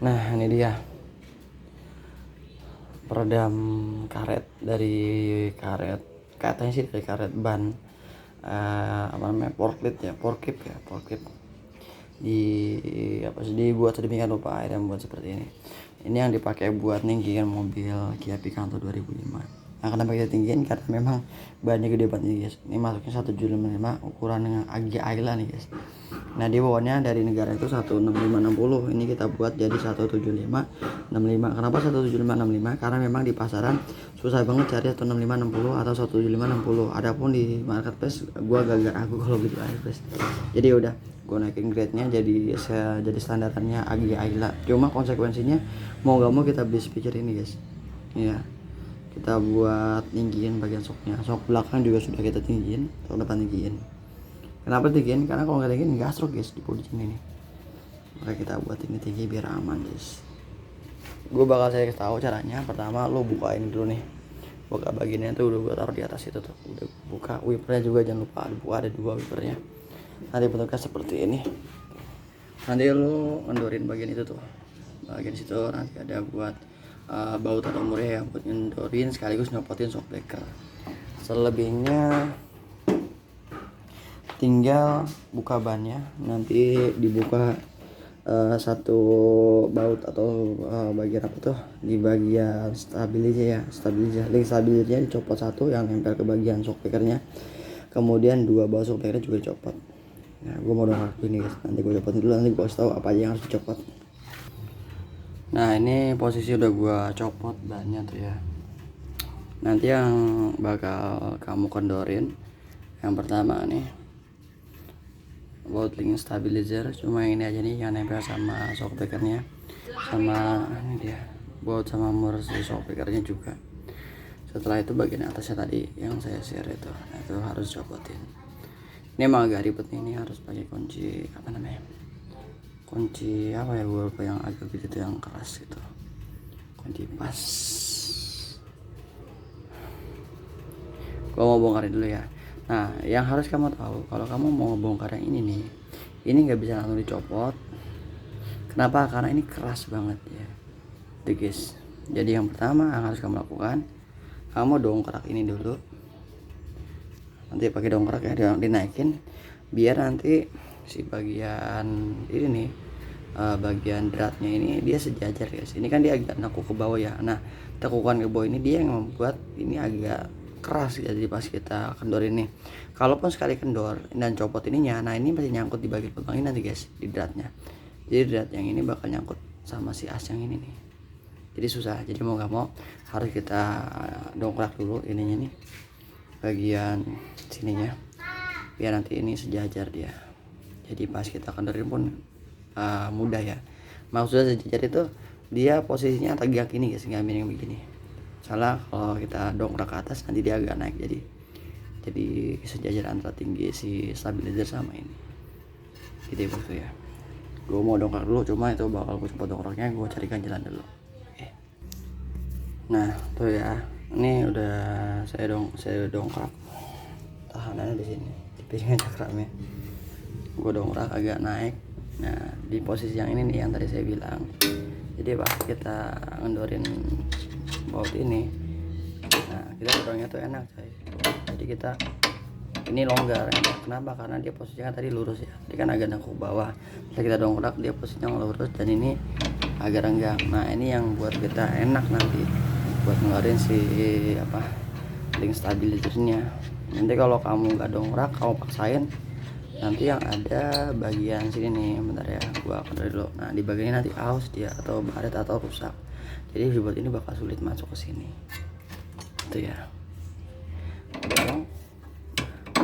Nah ini dia peredam karet, dari katanya sih dari karet ban apa namanya, forklift di apa sih, dibuat sedemikian rupa akhirnya membuat seperti ini. Ini yang dipakai buat ninggiin mobil Kia Picanto 2005. Nah kenapa kita tinggiin, karena memang bannya gede banget nih guys. Ini masuknya 175 ukuran dengan Agya Ayla nih guys. Nah dia bawanya dari negara itu 16560, ini kita buat jadi 17565. Kenapa 17565? Karena memang di pasaran susah banget cari 16560 atau 17560. Adapun di marketplace gua agak ragu kalau gitu marketplace. Jadi udah gue naikin grade-nya jadi standarannya Agya Ayla. Cuma konsekuensinya mau gak mau kita beli speaker ini guys. Ya, kita buat tinggiin bagian shocknya. Shock belakang juga sudah kita tinggiin, shock depan tinggiin. Kenapa tinggiin? Karena kalau nggak tinggiin nggak stroke guys di bodi sini nih. Maka kita buat ini tinggi biar aman guys. Gue bakal saya kasih tahu caranya. Pertama lo buka ini dulu nih, buka bagiannya tuh udah gue taruh di atas itu tuh, udah buka. Wipernya juga jangan lupa buka, ada 2 wipernya. Nanti bentuknya seperti ini. Nanti lo ngendorin bagian itu tuh, bagian situ nanti ada buat baut atau murnya ya, buat ngendorin sekaligus nyopotin shock breaker. Selebihnya tinggal buka bannya, nanti dibuka satu baut atau bagian apa tuh, di bagian link stabilizernya dicopot satu yang nempel ke bagian shock breakernya, kemudian 2 baut shock breaker juga dicopot. Nah gue mau dongkrak ini guys, nanti gue copotin dulu, nanti gue kasih tahu apa aja yang harus dicopot. Nah ini posisi udah gue copot bannya tuh ya. Nanti yang bakal kamu kendorin yang pertama nih baut link stabilizer, cuma yang ini aja nih yang nempel sama shock breakernya, sama ini dia baut sama mur si shock breakernya juga. Setelah itu bagian atasnya tadi yang saya share itu, nah itu harus copotin. Ini emang agak ribet nih, ini harus pakai kunci apa namanya, kunci apa ya, gue lupa, yang agak gitu yang keras itu, kunci pas. Gue mau bongkarin dulu ya. Nah yang harus kamu tahu, kalau kamu mau bongkar yang ini nih, ini nggak bisa langsung dicopot. Kenapa? Karena ini keras banget ya tuh guys. Jadi yang pertama yang harus kamu lakukan, kamu dongkrak ini dulu, nanti pakai dongkrak ya, dinaikin biar nanti si bagian ini nih bagian dratnya ini dia sejajar guys. Ini kan dia agak nakuk ke bawah ya. Nah tekukan ke bawah ini dia yang membuat ini agak keras ya. Jadi pas kita kendor ini, kalaupun sekali kendor dan copot ininya, nah ini masih nyangkut di bagian lubang ini nanti guys, di dratnya. Jadi drat yang ini bakal nyangkut sama si as yang ini nih, jadi susah. Jadi mau gak mau harus kita dongkrak dulu ininya nih, bagian sininya, biar nanti ini sejajar dia. Jadi pas kita kendorin pun mudah ya. Maksudnya sejajar itu dia posisinya tegak ini guys, nggak miring begini. Salah kalau kita dongkrak ke atas nanti dia agak naik, jadi sejajar antara tinggi si stabilizer sama ini. Gitu ya. Gue mau dongkrak dulu, cuma itu bakal gue coba dongkraknya, gue carikan jalan dulu. Oke. Nah tuh ya, ini udah saya dongkrak, tahanannya di sini, di piringnya cakramnya. Gue dongkrak agak naik. Nah di posisi yang ini nih yang tadi saya bilang. Jadi pas kita ngendorin baut ini, nah kita dorongnya tuh enak coy. Jadi kita ini longgar enak. Kenapa? Karena dia posisinya tadi lurus ya, dia kan agak nangkuk bawah. Setelah kita dongkrak dia posisinya lurus dan ini agak renggang. Nah ini yang buat kita enak nanti buat ngeluarin si apa, link stabilizernya. Nanti kalau kamu nggak dongkrak, kamu paksain, nanti yang ada bagian sini nih, bentar ya gua akan dari dulu. Nah di bagian ini nanti aus dia atau baret atau rusak, jadi buat ini bakal sulit masuk ke sini itu ya.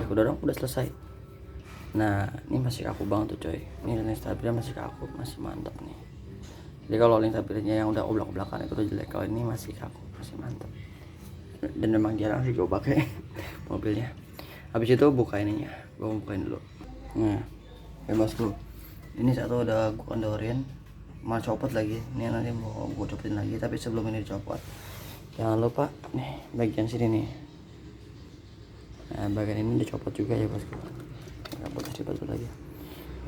Udah dong, udah selesai. Nah ini masih kaku banget tuh coy, ini link stabilizer masih kaku, masih mantap nih. Jadi kalau link stabilizernya yang udah oblak-oblakan itu udah jelek, kalau ini masih kaku, masih mantap. Dan memang jarang sih gue pakai mobilnya. Habis itu buka ininya, gue bukain dulu. Nah bebas tuh, ini satu udah gue kendorin, mau copot lagi, ini nanti mau gue copotin lagi. Tapi sebelum ini dicopot, jangan lupa nih bagian sini nih. Nah bagian ini dicopot juga ya bosku, nggak boleh dipotong lagi,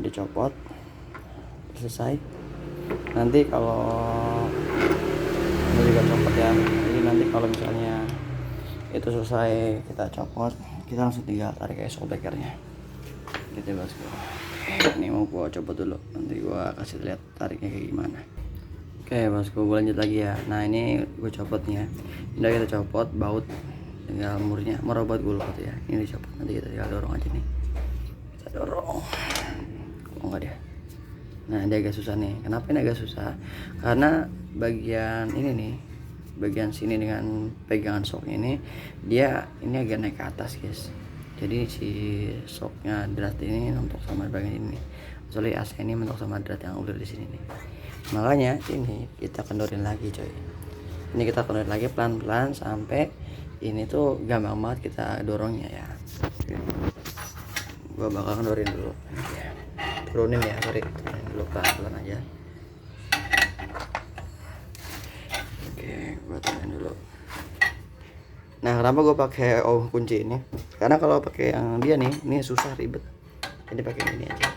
dicopot selesai. Nanti kalau ini juga copot ya, jadi nanti kalau misalnya itu selesai kita copot, kita langsung tinggal tarik kayak shockbreakernya gitu bosku. Ini mau gua copot dulu, nanti gua kasih lihat tariknya kayak gimana. Oke bosku, gue lanjut lagi ya. Nah ini gue copotnya, udah kita copot baut, tinggal murnya merobot gue lupa ya. Ini dicopot, nanti kita tinggal dorong aja nih, kita dorong. Oh enggak dia. Nah dia agak susah nih. Kenapa ini agak susah? Karena bagian ini nih, bagian sini dengan pegangan shock ini, dia ini agak naik ke atas guys. Jadi si shocknya drat ini untuk sama bagian ini. Soalnya AC ini mentok sama drat yang udah di sini nih. Makanya ini kita kendorin lagi coy. Ini kita kendorin lagi pelan-pelan sampai ini tuh gampang banget kita dorongnya ya. Gua bakal kendorin dulu. Turunin ya, turunin dulu pelan-pelan aja. Oke, gua turunin dulu. Nah, kenapa gua pakai kunci ini? Karena kalau pakai yang dia nih, ini susah ribet. Jadi pakai ini aja.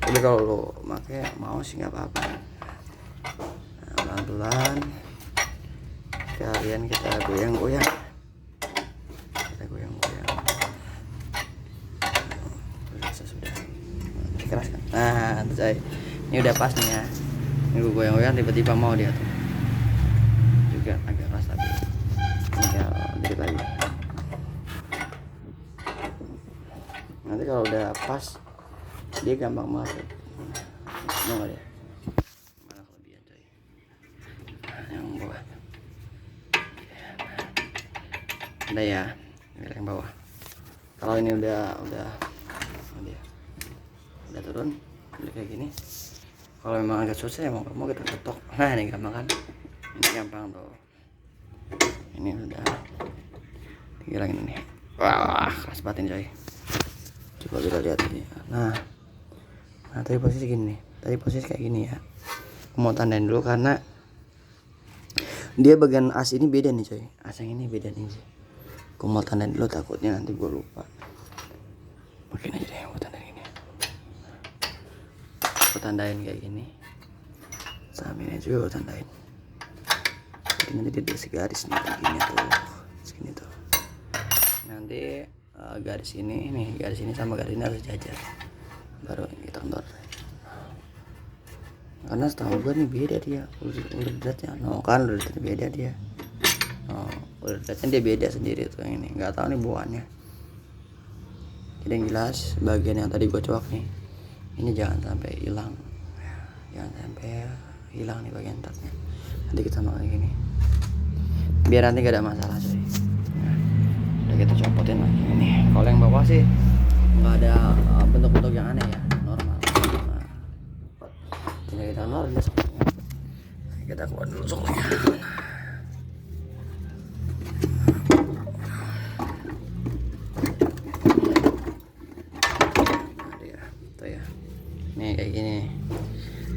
Tapi kalau lo pakai mouse sih nggak apa-apa. Nah, pelan-pelan kalian kita goyang-goyang, kita goyang-goyang. Sudah keras kan? Nah coy, ini udah pas nih ya. Ini gue goyang-goyang tiba-tiba mau dia tuh juga agak keras, tapi tinggal dikit lagi. Nanti kalau udah pas dia gampang banget. Mau nggak dia? Mana kelebihan coy? Yang bawah. Udah ya, yang bawah. Kalau ini udah turun, udah kayak gini. Kalau memang agak susah ya mau kita ketok. Nah ini gampang kan? Ini gampang tuh. Ini udah tinggal ini. Wah keras banget ini coy. Coba kita lihat ini. Nah tadi posisi gini nih. Tadi posisi kayak gini ya. Aku mau tandain dulu karena dia bagian as ini beda nih coy. As yang ini beda nih sih. Aku mau tandain dulu takutnya nanti gue lupa. Mungkin aja deh aku tandain ini. Aku tandain kayak gini. Sama ini juga aku tandain. Jadi nanti dia segaris nih kayak gini tuh. Segini tuh. Nanti garis ini nih, garis ini sama garis ini harus sejajar. Baru kita kendor. Karena setahu gue nih beda dia udah dratnya. No kan udah beda dia. Udah dratnya dia beda sendiri tuh yang ini. Nggak tahu nih bawaannya. Jadi yang jelas bagian yang tadi gue coak nih, ini jangan sampai hilang. Jangan sampai hilang nih bagian tatnya. Nanti kita mau kayak gini. Biar nanti gak ada masalah coy. Udah kita copotin lagi ini. Kalau yang bawah sih nggak ada bentuk-bentuk yang aneh ya, normal. Nah, tinggal kita keluarin soknya. Kita keluar dulu soknya. Nih kayak gini.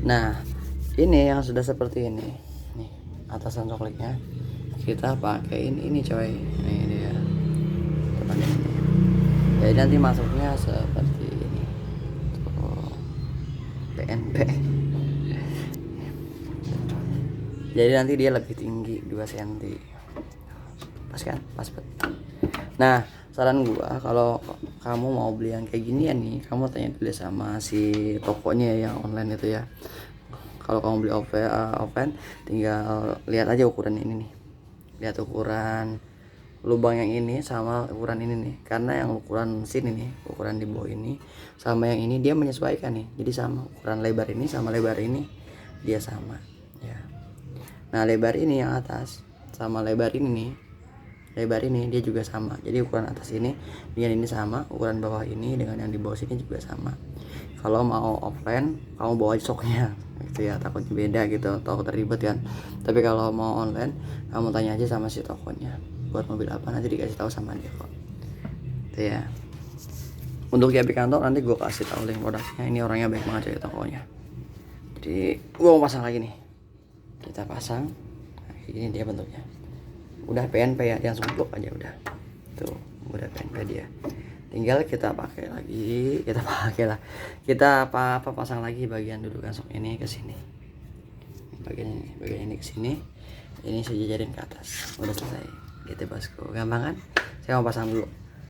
Nah ini yang sudah seperti ini nih, atasan coklatnya kita pakein ini coy. Ini dia depan ini. Jadi nanti masuknya seperti ini tuh, PNP. Jadi nanti dia lebih tinggi 2 cm. Pas kan? Pas bet. Nah saran gua kalau kamu mau beli yang kayak ginian nih, kamu tanya dulu sama si tokonya yang online itu ya. Kalau kamu beli offline tinggal lihat aja ukuran ini nih, lihat ukuran lubang yang ini sama ukuran ini nih. Karena yang ukuran sini nih, ukuran di bawah ini sama yang ini dia menyesuaikan nih, jadi sama ukuran lebar ini sama lebar ini dia sama ya. Nah lebar ini yang atas sama lebar ini nih, lebar ini dia juga sama. Jadi ukuran atas ini dengan ini sama, ukuran bawah ini dengan yang di bawah sini juga sama. Kalau mau offline kamu bawa soknya gitu ya, takutnya beda gitu, takut ribet kan. Tapi kalau mau online kamu tanya aja sama si tokonya buat mobil apa, nanti dikasih tahu sama dia kok. Itu ya. Untuk Yabi kantor nanti gue kasih tahu link produknya. Ini orangnya baik banget ya tokonya. Jadi gue mau pasang lagi nih. Kita pasang. Nah, ini dia bentuknya. Udah PNP ya, dia langsung blok aja udah. Tuh, udah PNP dia. tinggal kita pakai lagi, kita pasang lagi bagian duduk sok ini ke sini, bagian ini ke sini, ini saya jajarin ke atas, udah selesai gitu bosku, gampang kan? Saya mau pasang dulu.